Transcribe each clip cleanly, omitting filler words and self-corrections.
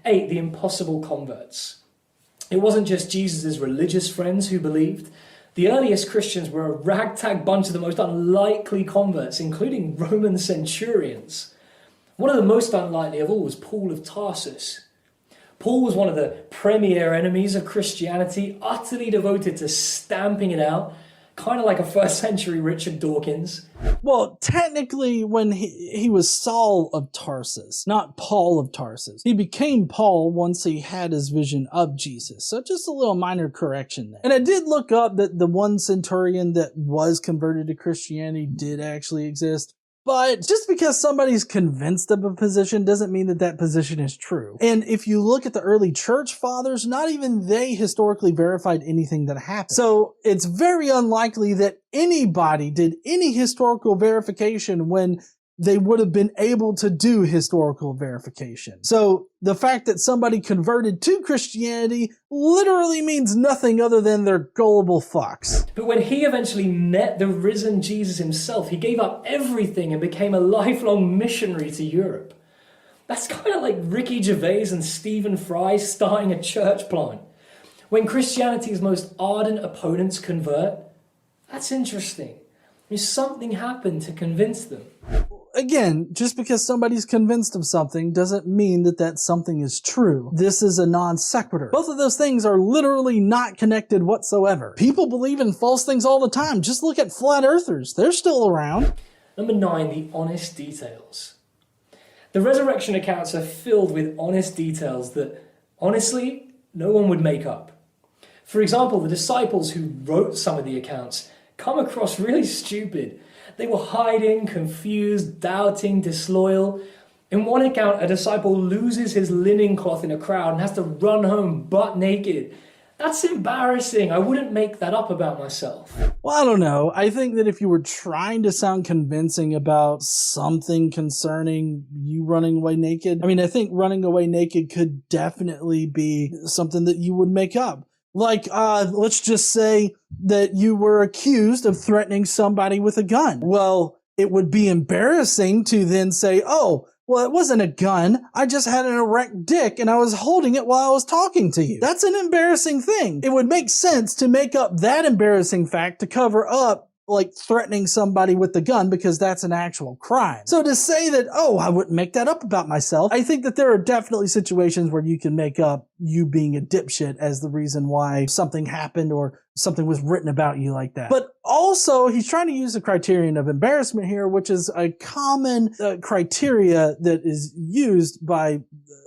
8, the impossible converts. It wasn't just Jesus' religious friends who believed. The earliest Christians were a ragtag bunch of the most unlikely converts, including Roman centurions. One of the most unlikely of all was Paul of Tarsus. Paul was one of the premier enemies of Christianity, utterly devoted to stamping it out, kind of like a first century Richard Dawkins. Well, technically, when he was Saul of Tarsus, not Paul of Tarsus. He became Paul once he had his vision of Jesus. So just a little minor correction there. And I did look up that the one centurion that was converted to Christianity did actually exist. But just because somebody's convinced of a position doesn't mean that that position is true. And if you look at the early church fathers, not even they historically verified anything that happened. So it's very unlikely that anybody did any historical verification when they would have been able to do historical verification. So the fact that somebody converted to Christianity literally means nothing other than they're gullible fucks. But when he eventually met the risen Jesus himself, he gave up everything and became a lifelong missionary to Europe. That's kind of like Ricky Gervais and Stephen Fry starting a church plant. When Christianity's most ardent opponents convert, that's interesting. I mean, something happened to convince them. Again, just because somebody's convinced of something doesn't mean that that something is true. This is a non sequitur. Both of those things are literally not connected whatsoever. People believe in false things all the time. Just look at flat earthers. They're still around. Number 9, the honest details. The resurrection accounts are filled with honest details that, honestly, no one would make up. For example, the disciples who wrote some of the accounts come across really stupid. They were hiding, confused, doubting, disloyal. In one account, a disciple loses his linen cloth in a crowd and has to run home butt naked. That's embarrassing. I wouldn't make that up about myself. Well, I don't know. I think that if you were trying to sound convincing about something concerning you running away naked, I think running away naked could definitely be something that you would make up. Like, let's just say that you were accused of threatening somebody with a gun. Well, it would be embarrassing to then say, oh, well, it wasn't a gun. I just had an erect dick and I was holding it while I was talking to you. That's an embarrassing thing. It would make sense to make up that embarrassing fact to cover up like threatening somebody with the gun because that's an actual crime. So to say that, oh, I wouldn't make that up about myself, I think that there are definitely situations where you can make up you being a dipshit as the reason why something happened or something was written about you like that. But also, he's trying to use the criterion of embarrassment here, which is a common criteria that is used by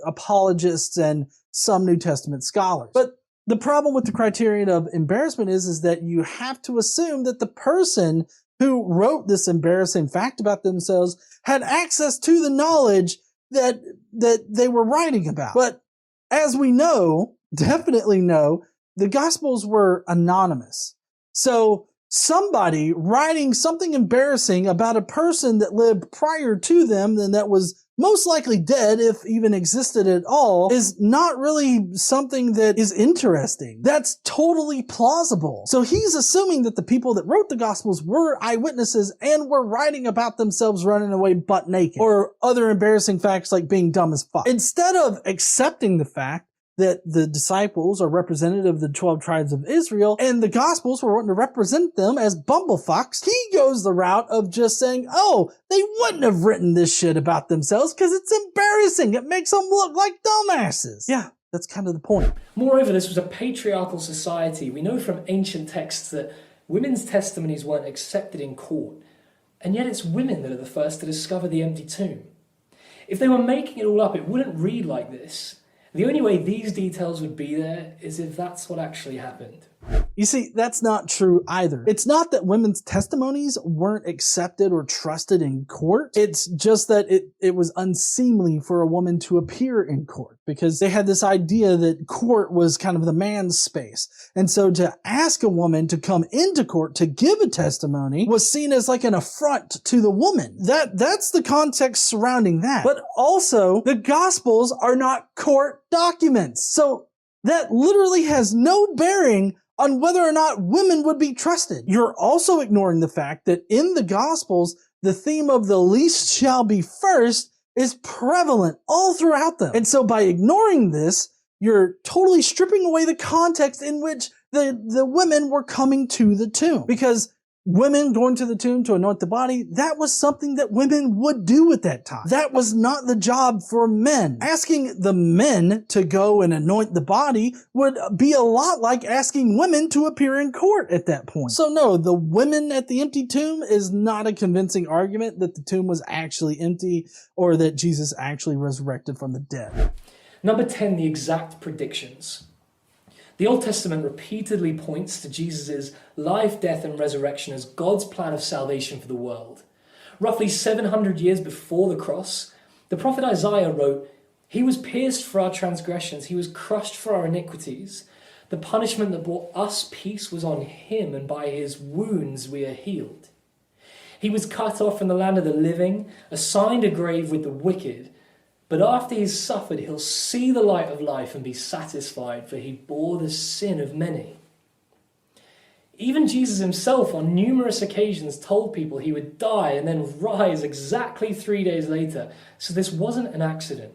apologists and some New Testament scholars. But the problem with the criterion of embarrassment is that you have to assume that the person who wrote this embarrassing fact about themselves had access to the knowledge that they were writing about. But as we know, definitely know, the Gospels were anonymous. So somebody writing something embarrassing about a person that lived prior to them and that was most likely dead, if even existed at all, is not really something that is interesting. That's totally plausible. So he's assuming that the people that wrote the Gospels were eyewitnesses and were writing about themselves running away butt naked, or other embarrassing facts like being dumb as fuck. Instead of accepting the fact that the disciples are representative of the 12 tribes of Israel, and the Gospels were wanting to represent them as bumblefucks, he goes the route of just saying, oh, they wouldn't have written this shit about themselves because it's embarrassing. It makes them look like dumbasses. Yeah, that's kind of the point. Moreover, this was a patriarchal society. We know from ancient texts that women's testimonies weren't accepted in court, and yet it's women that are the first to discover the empty tomb. If they were making it all up, it wouldn't read like this. The only way these details would be there is if that's what actually happened. You see, that's not true either. It's not that women's testimonies weren't accepted or trusted in court. It's just that it was unseemly for a woman to appear in court because they had this idea that court was kind of the man's space. And so to ask a woman to come into court to give a testimony was seen as like an affront to the woman. That's the context surrounding that. But also, the Gospels are not court documents. So that literally has no bearing on whether or not women would be trusted. You're also ignoring the fact that in the Gospels, the theme of the least shall be first is prevalent all throughout them. And so by ignoring this, you're totally stripping away the context in which the women were coming to the tomb. Because women going to the tomb to anoint the body, that was something that women would do at that time. That was not the job for men. Asking the men to go and anoint the body would be a lot like asking women to appear in court at that point. So no, the women at the empty tomb is not a convincing argument that the tomb was actually empty or that Jesus actually resurrected from the dead. Number 10, the exact predictions. The Old Testament repeatedly points to Jesus' life, death, and resurrection as God's plan of salvation for the world. Roughly 700 years before the cross, the prophet Isaiah wrote, "He was pierced for our transgressions, he was crushed for our iniquities. The punishment that brought us peace was on him, and by his wounds we are healed. He was cut off from the land of the living, assigned a grave with the wicked. But after he's suffered, he'll see the light of life and be satisfied, for he bore the sin of many." Even Jesus himself on numerous occasions told people he would die and then rise exactly 3 days later. So this wasn't an accident.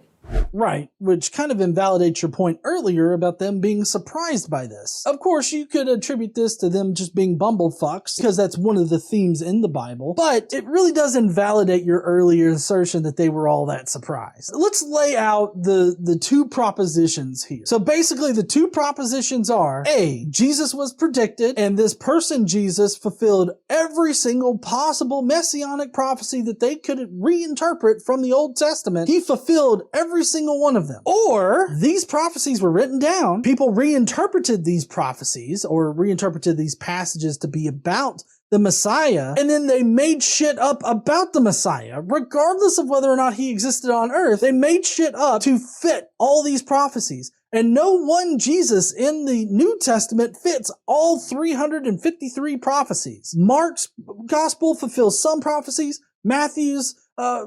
Right, which kind of invalidates your point earlier about them being surprised by this. Of course, you could attribute this to them just being bumblefucks, because that's one of the themes in the Bible, but it really does invalidate your earlier assertion that they were all that surprised. Let's lay out the two propositions here. So basically, the two propositions are, A, Jesus was predicted, and this person, Jesus, fulfilled every single possible messianic prophecy that they could reinterpret from the Old Testament. He fulfilled every single one of them. Or these prophecies were written down, people reinterpreted these prophecies or reinterpreted these passages to be about the Messiah, and then they made shit up about the Messiah. Regardless of whether or not he existed on earth, they made shit up to fit all these prophecies. And no one Jesus in the New Testament fits all 353 prophecies. Mark's gospel fulfills some prophecies. Matthew's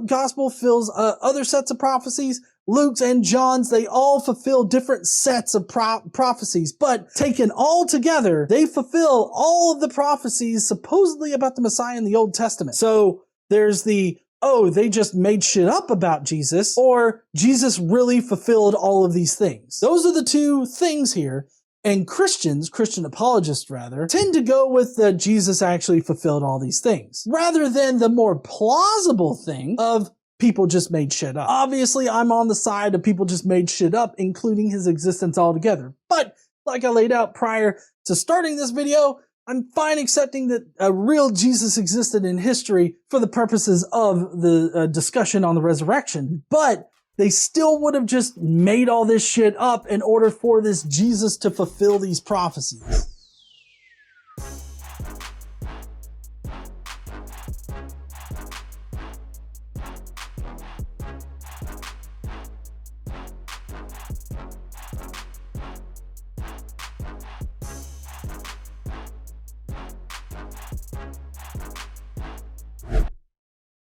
gospel fills other sets of prophecies. Luke's and John's, they all fulfill different sets of prophecies, but taken all together, they fulfill all of the prophecies supposedly about the Messiah in the Old Testament. So there's they just made shit up about Jesus, or Jesus really fulfilled all of these things. Those are the two things here. And Christian apologists rather, tend to go with that Jesus actually fulfilled all these things, rather than the more plausible thing of people just made shit up. Obviously, I'm on the side of people just made shit up, including his existence altogether. But like I laid out prior to starting this video, I'm fine accepting that a real Jesus existed in history for the purposes of the discussion on the resurrection. But they still would have just made all this shit up in order for this Jesus to fulfill these prophecies.